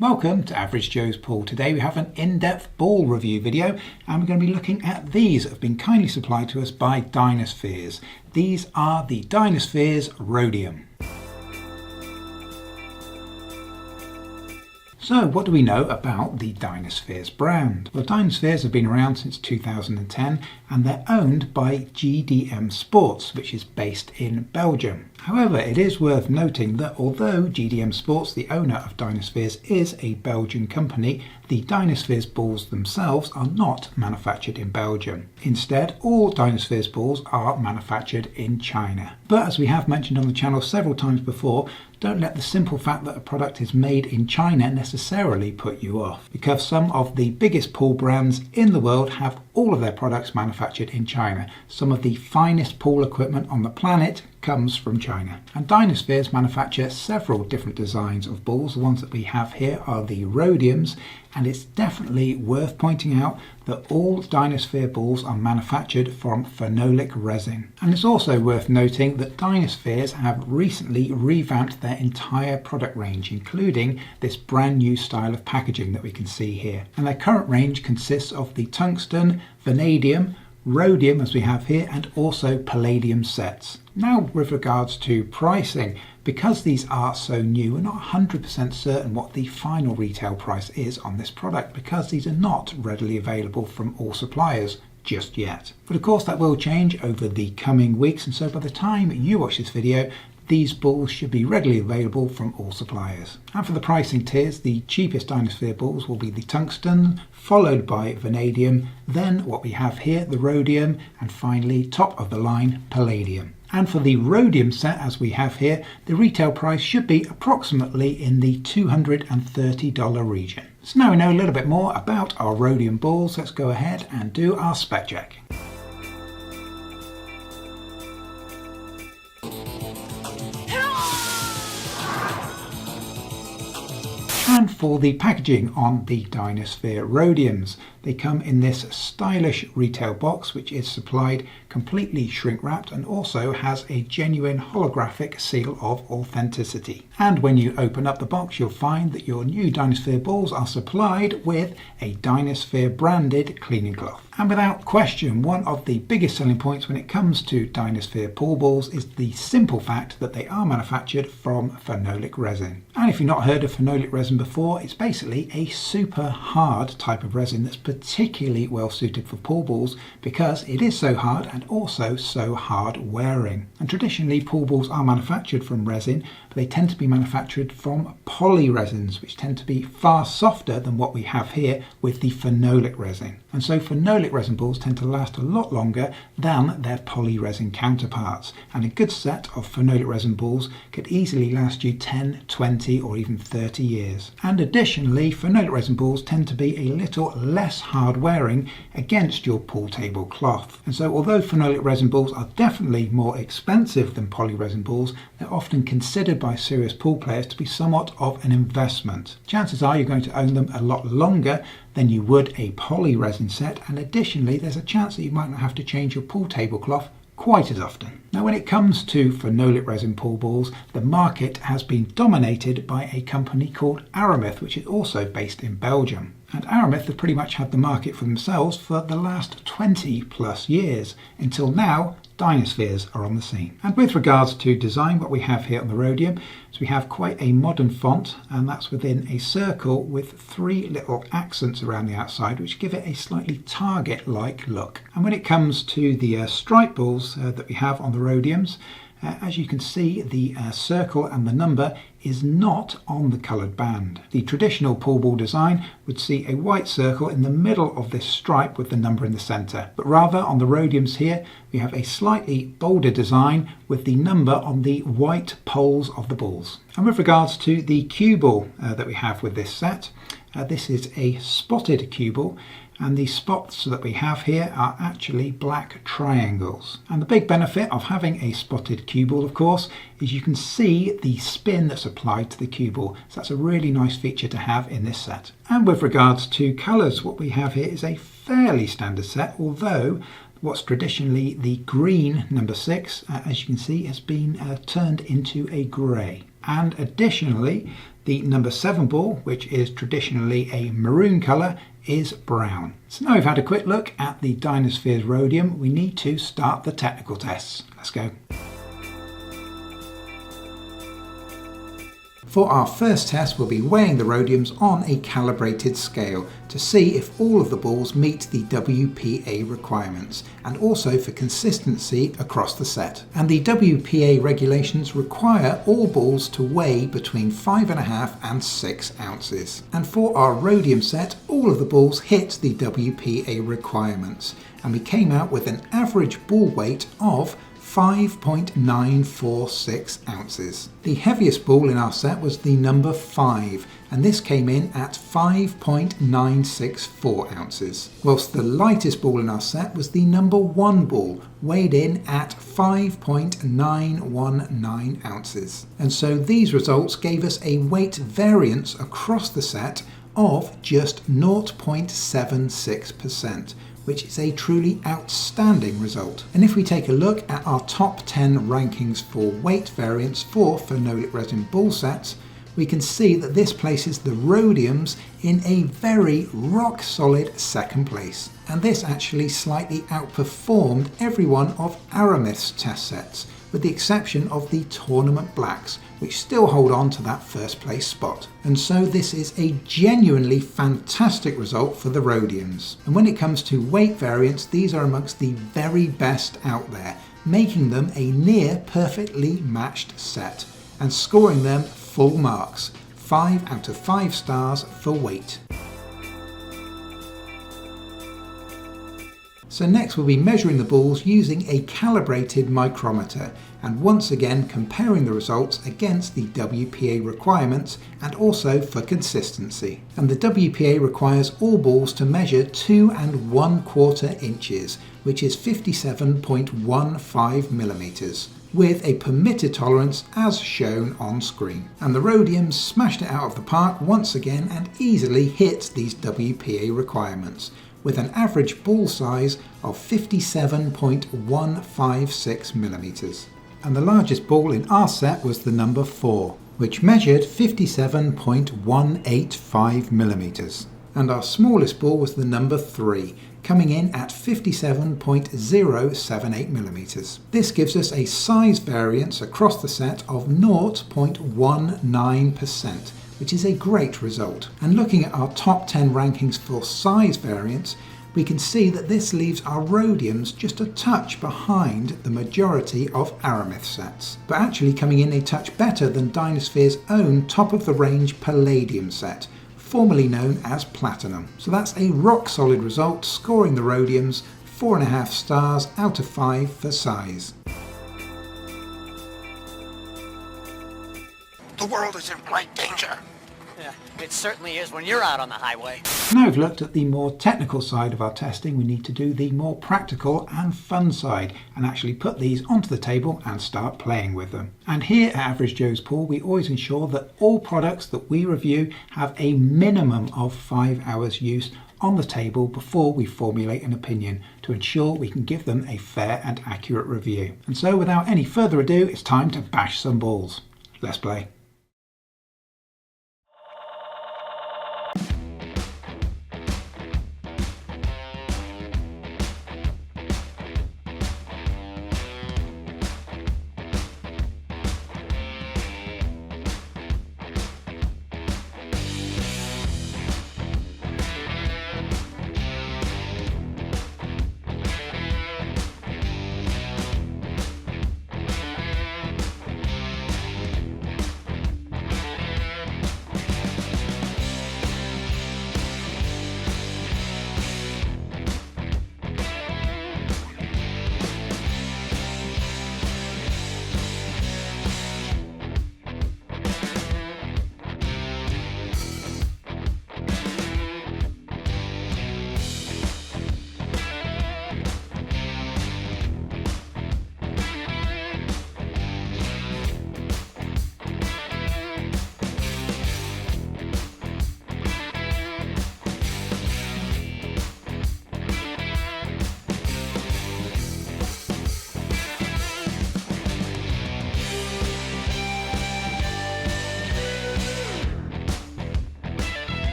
Welcome to Average Joe's Pool. Today we have an in-depth ball review video and we're going to be looking at these that have been kindly supplied to us by Dynaspheres. These are the Dynaspheres Rhodium. So what do we know about the Dynaspheres brand? Well, Dynaspheres have been around since 2010 and they're owned by GDM Sports, which is based in Belgium. However, it is worth noting that although GDM Sports, the owner of Dynaspheres, is a Belgian company, the Dynaspheres balls themselves are not manufactured in Belgium. Instead, all Dynaspheres balls are manufactured in China. But as we have mentioned on the channel several times before, don't let the simple fact that a product is made in China necessarily put you off, because some of the biggest pool brands in the world have all of their products manufactured in China. Some of the finest pool equipment on the planet comes from China. And Dynaspheres manufacture several different designs of balls. The ones that we have here are the Rhodiums, and it's definitely worth pointing out that all Dynasphere balls are manufactured from phenolic resin. And it's also worth noting that Dynaspheres have recently revamped their entire product range, including this brand new style of packaging that we can see here. And their current range consists of the Tungsten, Vanadium, Rhodium as we have here, and also Palladium sets. Now with regards to pricing, because these are so new, we're not 100% certain what the final retail price is on this product, because these are not readily available from all suppliers just yet. But of course that will change over the coming weeks, and so by the time you watch this video, these balls should be readily available from all suppliers. And for the pricing tiers, the cheapest Dynasphere balls will be the Tungsten, followed by Vanadium, then what we have here, the Rhodium, and finally top of the line, Palladium. And for the Rhodium set, as we have here, the retail price should be approximately in the $230 region. So now we know a little bit more about our Rhodium balls, let's go ahead and do our spec check. And for the packaging on the Dynasphere Rhodiums, they come in this stylish retail box which is supplied completely shrink wrapped and also has a genuine holographic seal of authenticity. And when you open up the box, you'll find that your new Dynasphere balls are supplied with a Dynasphere branded cleaning cloth. And without question, one of the biggest selling points when it comes to Dynasphere pool balls is the simple fact that they are manufactured from phenolic resin. And if you've not heard of phenolic resin before, it's basically a super hard type of resin that's particularly well suited for pool balls because it is so hard and also so hard wearing. And traditionally pool balls are manufactured from resin, but they tend to be manufactured from poly resins, which tend to be far softer than what we have here with the phenolic resin. And so phenolic resin balls tend to last a lot longer than their poly resin counterparts. And a good set of phenolic resin balls could easily last you 10, 20 or even 30 years. And additionally, phenolic resin balls tend to be a little less hard wearing against your pool table cloth. And so although phenolic resin balls are definitely more expensive than poly resin balls, they're often considered by serious pool players to be somewhat of an investment. Chances are you're going to own them a lot longer than you would a poly resin set, and additionally there's a chance that you might not have to change your pool tablecloth quite as often. Now when it comes to phenolic resin pool balls, the market has been dominated by a company called Aramith, which is also based in Belgium. And Aramith have pretty much had the market for themselves for the last 20 plus years, until now Dynaspheres are on the scene. And with regards to design, what we have here on the Rhodium is we have quite a modern font, and that's within a circle with 3 little accents around the outside which give it a slightly target-like look. And when it comes to the stripe balls that we have on the Rhodiums, as you can see, the circle and the number is not on the coloured band. The traditional pool ball design would see a white circle in the middle of this stripe with the number in the centre. But rather on the Rhodiums here, we have a slightly bolder design with the number on the white poles of the balls. And with regards to the cue ball that we have with this set, this is a spotted cue ball. And the spots that we have here are actually black triangles. And the big benefit of having a spotted cue ball, of course, is you can see the spin that's applied to the cue ball. So that's a really nice feature to have in this set. And with regards to colours, what we have here is a fairly standard set, although what's traditionally the green number 6, as you can see, has been turned into a grey. And additionally, the The number 7 ball, which is traditionally a maroon colour, is brown. So now we've had a quick look at the Dynaspheres Rhodium, we need to start the technical tests. Let's go. For our first test, we'll be weighing the rhodiums on a calibrated scale to see if all of the balls meet the WPA requirements, and also for consistency across the set. And the WPA regulations require all balls to weigh between 5.5 and 6 ounces. And for our rhodium set, all of the balls hit the WPA requirements, and we came out with an average ball weight of 5.946 ounces. The heaviest ball in our set was the number 5, and this came in at 5.964 ounces, whilst the lightest ball in our set was the number 1 ball, weighed in at 5.919 ounces. And so these results gave us a weight variance across the set of just 0.76%. which is a truly outstanding result. And if we take a look at our top 10 rankings for weight variance for phenolic resin ball sets, we can see that this places the rhodiums in a very rock solid second place. And this actually slightly outperformed every one of Aramith's test sets, with the exception of the tournament blacks, which still hold on to that first place spot. And so this is a genuinely fantastic result for the rhodiums. And when it comes to weight variance, these are amongst the very best out there, making them a near perfectly matched set and scoring them full marks, 5 out of 5 stars for weight. So next we'll be measuring the balls using a calibrated micrometer, and once again comparing the results against the WPA requirements and also for consistency. And the WPA requires all balls to measure 2 1/4 inches, which is 57.15 millimeters, with a permitted tolerance as shown on screen. And the rhodiums smashed it out of the park once again and easily hit these WPA requirements, with an average ball size of 57.156 millimeters. And the largest ball in our set was the number 4, which measured 57.185 millimeters. And our smallest ball was the number 3, coming in at 57.078 millimeters. This gives us a size variance across the set of 0.19%, which is a great result. And looking at our top 10 rankings for size variance, we can see that this leaves our rhodiums just a touch behind the majority of Aramith sets, but actually coming in a touch better than Dynaspheres' own top-of-the-range Palladium set, formerly known as Platinum. So that's a rock-solid result, scoring the rhodiums 4.5 stars out of 5 for size. The world is in great danger. Yeah, it certainly is when you're out on the highway. Now we've looked at the more technical side of our testing, we need to do the more practical and fun side and actually put these onto the table and start playing with them. And here at Average Joe's Pool, we always ensure that all products that we review have a minimum of 5 hours use on the table before we formulate an opinion, to ensure we can give them a fair and accurate review. And so without any further ado, it's time to bash some balls. Let's play.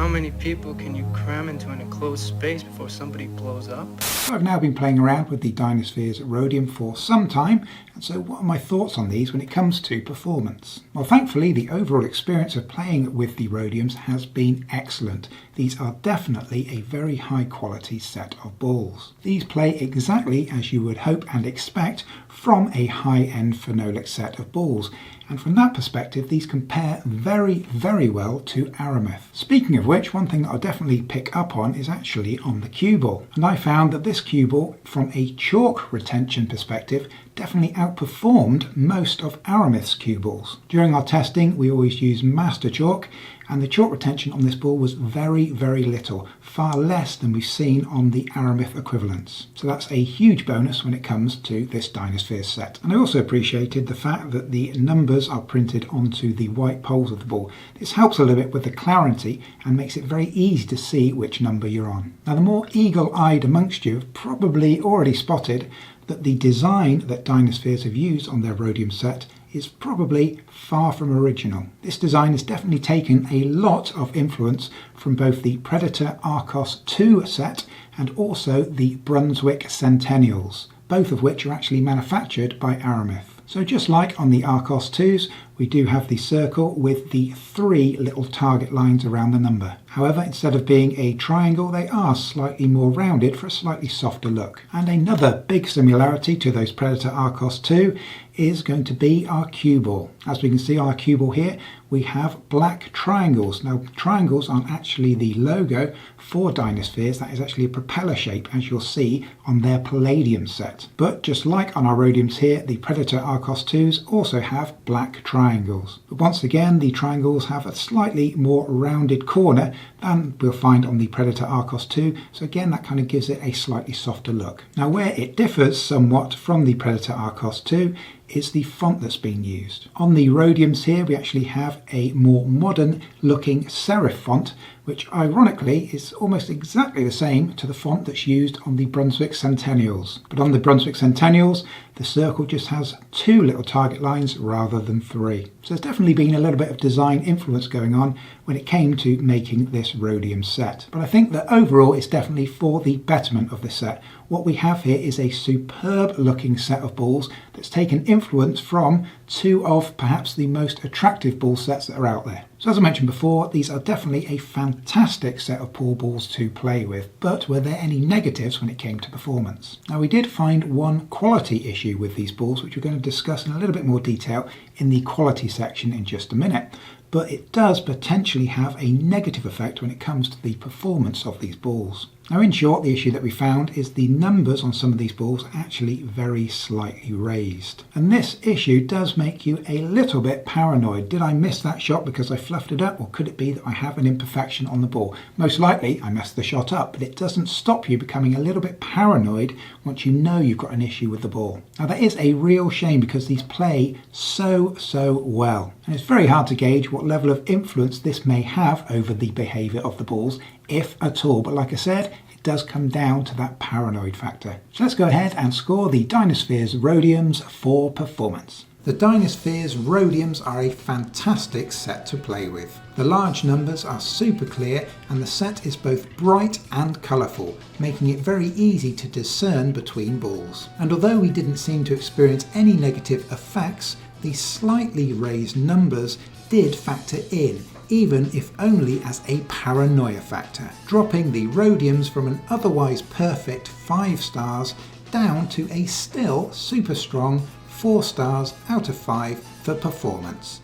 How many people can you cram into an enclosed space before somebody blows up? So I've now been playing around with the Dynaspheres Rhodium for some time, and so what are my thoughts on these when it comes to performance? Well, thankfully the overall experience of playing with the Rhodiums has been excellent. These are definitely a very high quality set of balls. These play exactly as you would hope and expect from a high-end phenolic set of balls. And from that perspective, these compare very, very well to Aramith. Speaking of which, one thing that I'll definitely pick up on is actually on the cue ball. And I found that this cue ball, from a chalk retention perspective, definitely outperformed most of Aramith's cue balls. During our testing, we always use master chalk, and the chalk retention on this ball was very, very little, far less than we've seen on the Aramith equivalents. So that's a huge bonus when it comes to this Dynaspheres set. And I also appreciated the fact that the numbers are printed onto the white poles of the ball. This helps a little bit with the clarity and makes it very easy to see which number you're on. Now, the more eagle-eyed amongst you have probably already spotted that the design that Dynaspheres have used on their Rhodium set is probably far from original. This design has definitely taken a lot of influence from both the Predator Arcos II set and also the Brunswick Centennials, both of which are actually manufactured by Aramith. So just like on the Arcos IIs, we do have the circle with the 3 little target lines around the number. However, instead of being a triangle, they are slightly more rounded for a slightly softer look. And another big similarity to those Predator Arcos II is going to be our cue ball. As we can see on our cue ball here, we have black triangles. Now, triangles aren't actually the logo for Dynaspheres. That is actually a propeller shape, as you'll see on their Palladium set. But just like on our Rhodiums here, the Predator Arcos IIs also have black triangles. But once again, the triangles have a slightly more rounded corner than we'll find on the Predator Arcos II. So again, that kind of gives it a slightly softer look. Now, where it differs somewhat from the Predator Arcos II is the font that's been used. On the Rhodiums here, we actually have a more modern looking serif font, which ironically is almost exactly the same to the font that's used on the Brunswick Centennials. But on the Brunswick Centennials, the circle just has 2 little target lines rather than 3. So there's definitely been a little bit of design influence going on when it came to making this Rhodium set. But I think that overall it's definitely for the betterment of the set. What we have here is a superb looking set of balls that's taken influence from 2 of perhaps the most attractive ball sets that are out there. So as I mentioned before, these are definitely a fantastic set of pool balls to play with, but were there any negatives when it came to performance? Now, we did find one quality issue with these balls, which we're going to discuss in a little bit more detail in the quality section in just a minute. But it does potentially have a negative effect when it comes to the performance of these balls. Now, in short, the issue that we found is the numbers on some of these balls are actually very slightly raised. And this issue does make you a little bit paranoid. Did I miss that shot because I fluffed it up, or could it be that I have an imperfection on the ball? Most likely I messed the shot up, but it doesn't stop you becoming a little bit paranoid once you know you've got an issue with the ball. Now, that is a real shame because these play so well. And it's very hard to gauge what level of influence this may have over the behaviour of the balls, if at all. But like I said, it does come down to that paranoid factor. So let's go ahead and score the Dynaspheres Rhodiums for performance. The Dynaspheres Rhodiums are a fantastic set to play with. The large numbers are super clear and the set is both bright and colourful, making it very easy to discern between balls. And although we didn't seem to experience any negative effects, the slightly raised numbers did factor in, even if only as a paranoia factor, dropping the Rhodiums from an otherwise perfect 5 stars down to a still super strong 4 stars out of 5 for performance.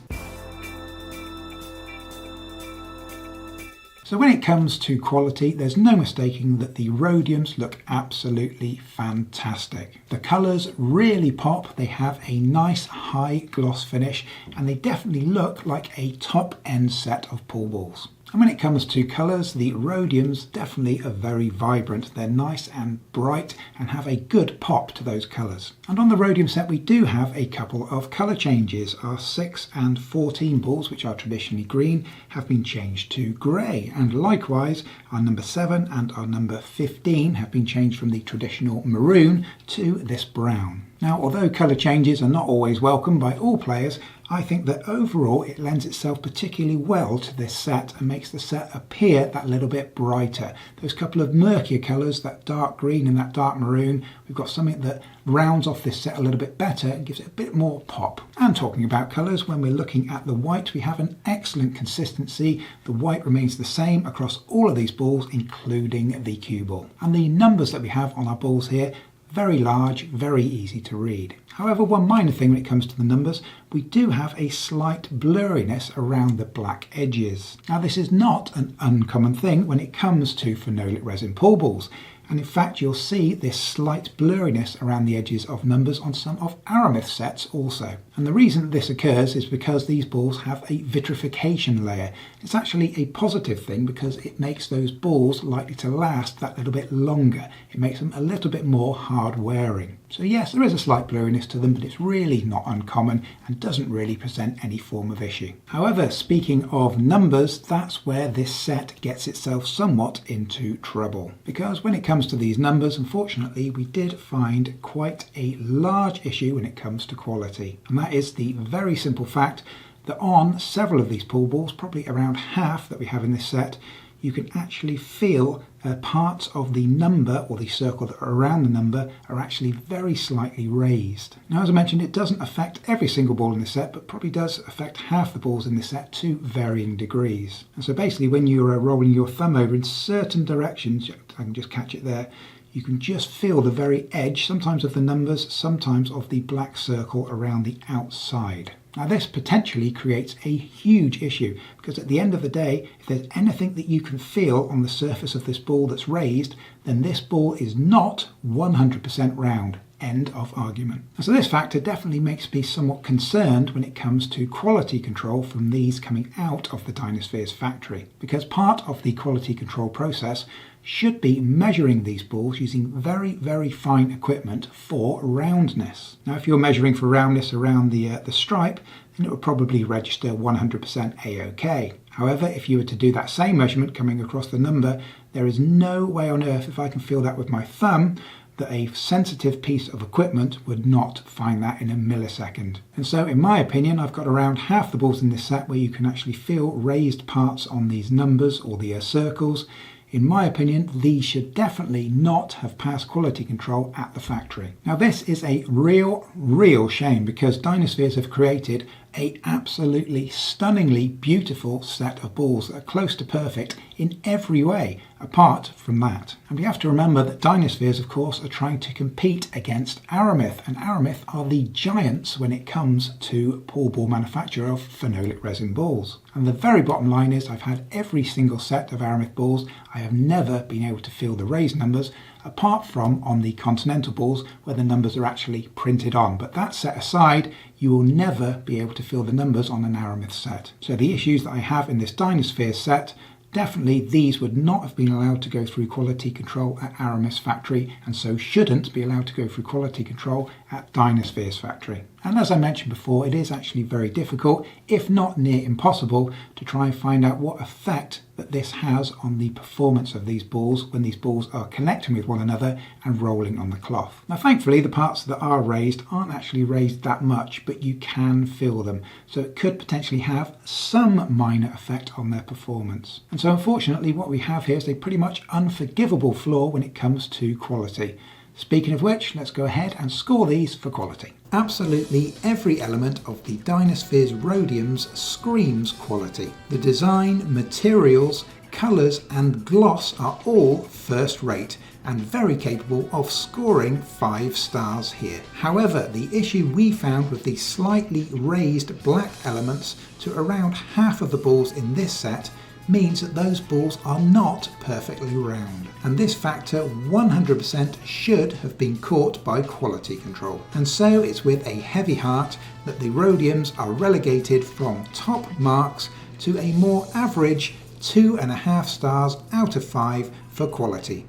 So when it comes to quality, there's no mistaking that the Rhodiums look absolutely fantastic. The colours really pop, they have a nice high gloss finish, and they definitely look like a top end set of pool balls. And when it comes to colours, the Rhodiums definitely are very vibrant. They're nice and bright and have a good pop to those colours. And on the Rhodium set we do have a couple of colour changes. Our 6 and 14 balls, which are traditionally green, have been changed to grey. And likewise, our number 7 and our number 15 have been changed from the traditional maroon to this brown. Now, although colour changes are not always welcome by all players, I think that overall it lends itself particularly well to this set and makes the set appear that little bit brighter. Those couple of murkier colours, that dark green and that dark maroon, we've got something that rounds off this set a little bit better and gives it a bit more pop. And talking about colours, when we're looking at the white, we have an excellent consistency. The white remains the same across all of these balls, including the cue ball. And the numbers that we have on our balls here, very large, very easy to read. However, one minor thing when it comes to the numbers, we do have a slight blurriness around the black edges. Now, this is not an uncommon thing when it comes to phenolic resin pool balls. And in fact, you'll see this slight blurriness around the edges of numbers on some of Aramith sets also. And the reason this occurs is because these balls have a vitrification layer. It's actually a positive thing because it makes those balls likely to last that little bit longer. It makes them a little bit more hard wearing. So yes, there is a slight blurriness to them, but it's really not uncommon and doesn't really present any form of issue. However, speaking of numbers, that's where this set gets itself somewhat into trouble. Because when it comes to these numbers, unfortunately, we did find quite a large issue when it comes to quality. And that is the very simple fact that on several of these pool balls, probably around half that we have in this set, you can actually feel parts of the number or the circle that are around the number are actually very slightly raised. Now, as I mentioned, it doesn't affect every single ball in the set, but probably does affect half the balls in the set to varying degrees. And so basically when you're rolling your thumb over in certain directions, I can just catch it there, you can just feel the very edge, sometimes of the numbers, sometimes of the black circle around the outside. Now, this potentially creates a huge issue because at the end of the day, if there's anything that you can feel on the surface of this ball that's raised, then this ball is not 100% round. End of argument. And so this factor definitely makes me somewhat concerned when it comes to quality control from these coming out of the Dynaspheres factory, because part of the quality control process should be measuring these balls using very, very fine equipment for roundness. Now, if you're measuring for roundness around the stripe, then it will probably register 100% A-OK. However, if you were to do that same measurement coming across the number, there is no way on earth, if I can feel that with my thumb, that a sensitive piece of equipment would not find that in a millisecond. And so, in my opinion, I've got around half the balls in this set where you can actually feel raised parts on these numbers or the circles. In my opinion, these should definitely not have passed quality control at the factory. Now, this is a real shame because Dynaspheres have created an absolutely stunningly beautiful set of balls that are close to perfect in every way, apart from that. And we have to remember that Dynaspheres, of course, are trying to compete against Aramith, and Aramith are the giants when it comes to pool ball manufacture of phenolic resin balls. And the very bottom line is I've had every single set of Aramith balls. I have never been able to feel the raised numbers, apart from on the Continental balls where the numbers are actually printed on. But that set aside, you will never be able to feel the numbers on an Aramith set. So the issues that I have in this Dynaspheres set, definitely these would not have been allowed to go through quality control at Aramith's factory, and so shouldn't be allowed to go through quality control at Dynaspheres factory. And as I mentioned before, it is actually very difficult, if not near impossible, to try and find out what effect that this has on the performance of these balls when these balls are connecting with one another and rolling on the cloth. Now, thankfully, the parts that are raised aren't actually raised that much, but you can feel them. So it could potentially have some minor effect on their performance. And so unfortunately, what we have here is a pretty much unforgivable flaw when it comes to quality. Speaking of which, let's go ahead and score these for quality. Absolutely every element of the Dynaspheres Rhodiums screams quality. The design, materials, colours and gloss are all first rate and very capable of scoring 5 stars here. However, the issue we found with the slightly raised black elements to around half of the balls in this set means that those balls are not perfectly round. And this factor 100% should have been caught by quality control. And so it's with a heavy heart that the Rhodiums are relegated from top marks to a more average 2.5 stars out of 5 for quality.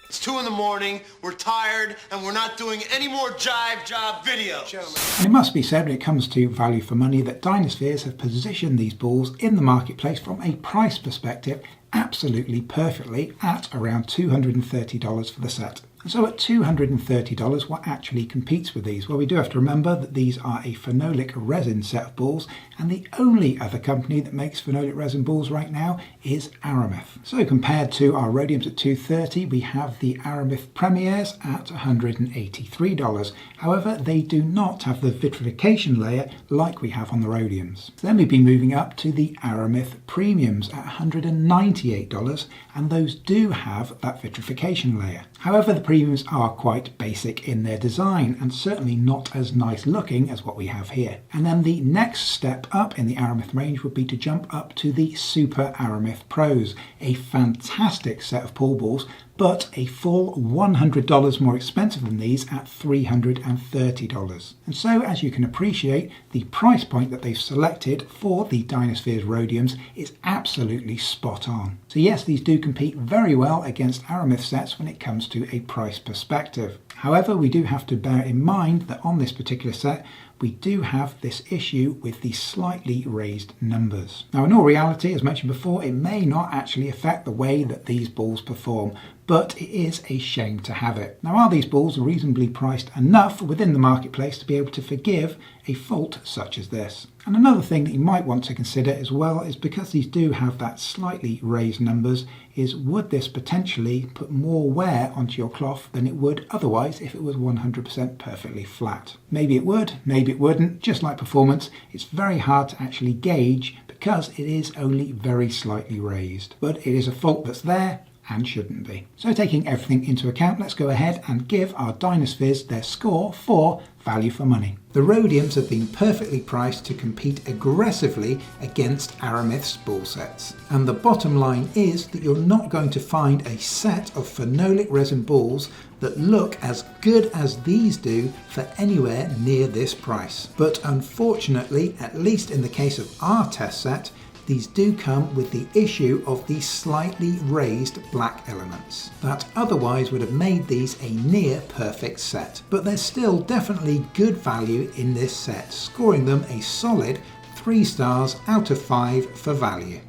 It's 2 in the morning, we're tired, and we're not doing any more jive job videos. And it must be said when it comes to value for money that Dynaspheres have positioned these balls in the marketplace from a price perspective absolutely perfectly at around $230 for the set. And so at $230, what actually competes with these? Well, we do have to remember that these are a phenolic resin set of balls, and the only other company that makes phenolic resin balls right now is Aramith. So compared to our rhodiums at $230, we have the Aramith Premiers at $183. However, they do not have the vitrification layer like we have on the rhodiums. Then we've been moving up to the Aramith Premiums at $198, and those do have that vitrification layer. However, the premiums are quite basic in their design and certainly not as nice looking as what we have here. And then the next step up in the Aramith range would be to jump up to the Super Aramith Pros, a fantastic set of pool balls, but a full $100 more expensive than these at $330. And so, as you can appreciate, the price point that they've selected for the Dynaspheres Rhodiums is absolutely spot on. So yes, these do compete very well against Aramith sets when it comes to a price perspective. However, we do have to bear in mind that on this particular set, we do have this issue with the slightly raised numbers. Now, in all reality, as mentioned before, it may not actually affect the way that these balls perform, but it is a shame to have it. Now, are these balls reasonably priced enough within the marketplace to be able to forgive a fault such as this? And another thing that you might want to consider as well is, because these do have that slightly raised numbers, is would this potentially put more wear onto your cloth than it would otherwise if it was 100% perfectly flat? Maybe it would, maybe it wouldn't. Just like performance, it's very hard to actually gauge because it is only very slightly raised. But it is a fault that's there and shouldn't be. So taking everything into account, let's go ahead and give our Dynaspheres their score for value for money. The rhodiums have been perfectly priced to compete aggressively against Aramith's ball sets. And the bottom line is that you're not going to find a set of phenolic resin balls that look as good as these do for anywhere near this price. But unfortunately, at least in the case of our test set, these do come with the issue of the slightly raised black elements that otherwise would have made these a near perfect set. But there's still definitely good value in this set, scoring them a solid 3 stars out of 5 for value.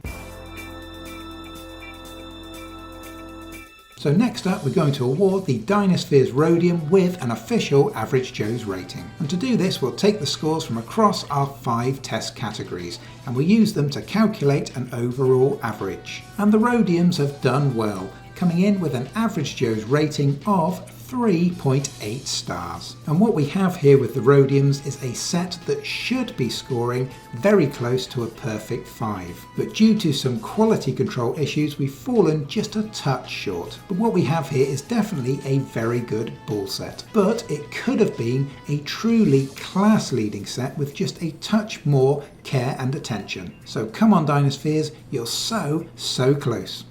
So next up, we're going to award the Dynaspheres Rhodium with an official Average Joe's rating. And to do this, we'll take the scores from across our 5 test categories, and we'll use them to calculate an overall average. And the rhodiums have done well, coming in with an Average Joe's rating of 3.8 stars. And what we have here with the rhodiums is a set that should be scoring very close to a perfect 5. But due to some quality control issues, we've fallen just a touch short. But what we have here is definitely a very good ball set. But it could have been a truly class-leading set with just a touch more care and attention. So come on, Dynaspheres, you're so close.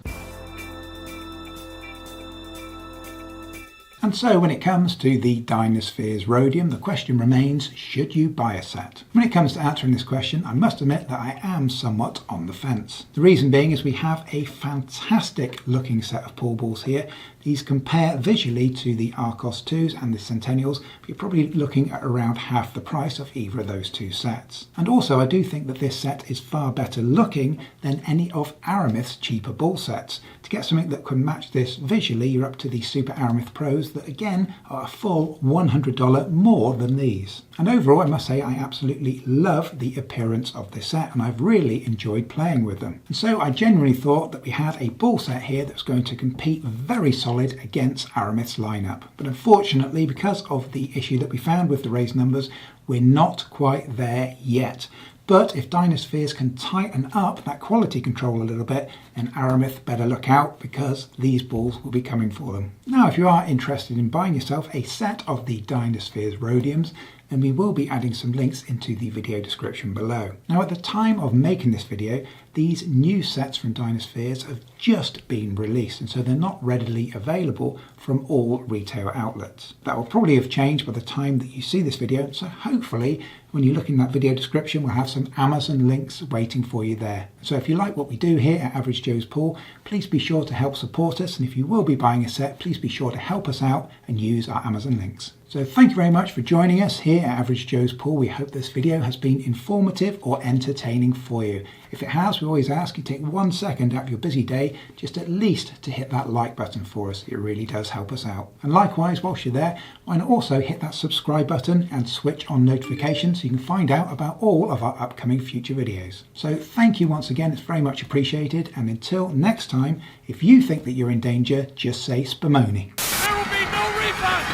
And so when it comes to the Dynaspheres Rhodium, the question remains, should you buy a set? When it comes to answering this question, I must admit that I am somewhat on the fence. The reason being is we have a fantastic looking set of pool balls here. These compare visually to the Arcos 2s and the Centennials, but you're probably looking at around half the price of either of those two sets. And also I do think that this set is far better looking than any of Aramith's cheaper ball sets. To get something that can match this visually, you're up to the Super Aramith Pros that again are a full $100 more than these. And overall, I must say I absolutely love the appearance of this set, and I've really enjoyed playing with them. And so I genuinely thought that we had a ball set here that's going to compete very solid against Aramith's lineup. But unfortunately, because of the issue that we found with the raised numbers, we're not quite there yet. But if Dynaspheres can tighten up that quality control a little bit, then Aramith better look out, because these balls will be coming for them. Now, if you are interested in buying yourself a set of the Dynaspheres Rhodiums, then we will be adding some links into the video description below. Now, at the time of making this video, these new sets from Dynaspheres have just been released, and so they're not readily available from all retail outlets. That will probably have changed by the time that you see this video, so hopefully when you look in that video description, we'll have some Amazon links waiting for you there. So if you like what we do here at Average Joe's Pool, please be sure to help support us, and if you will be buying a set, please be sure to help us out and use our Amazon links. So So thank you very much for joining us here at Average Joe's Pool. We hope this video has been informative or entertaining for you. If it has, we always ask you to take 1 second out of your busy day just at least to hit that like button for us. It really does help us out. And likewise, whilst you're there, why not also hit that subscribe button and switch on notifications so you can find out about all of our upcoming future videos. So thank you once again, it's very much appreciated. And until next time, if you think that you're in danger, just say Spumoni. There will be no refund!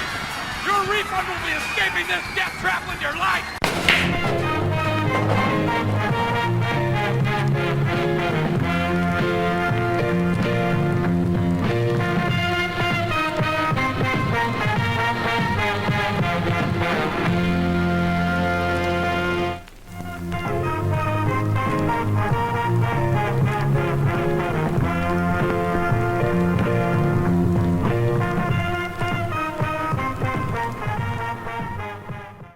Your refund will be escaping this death trap with your life!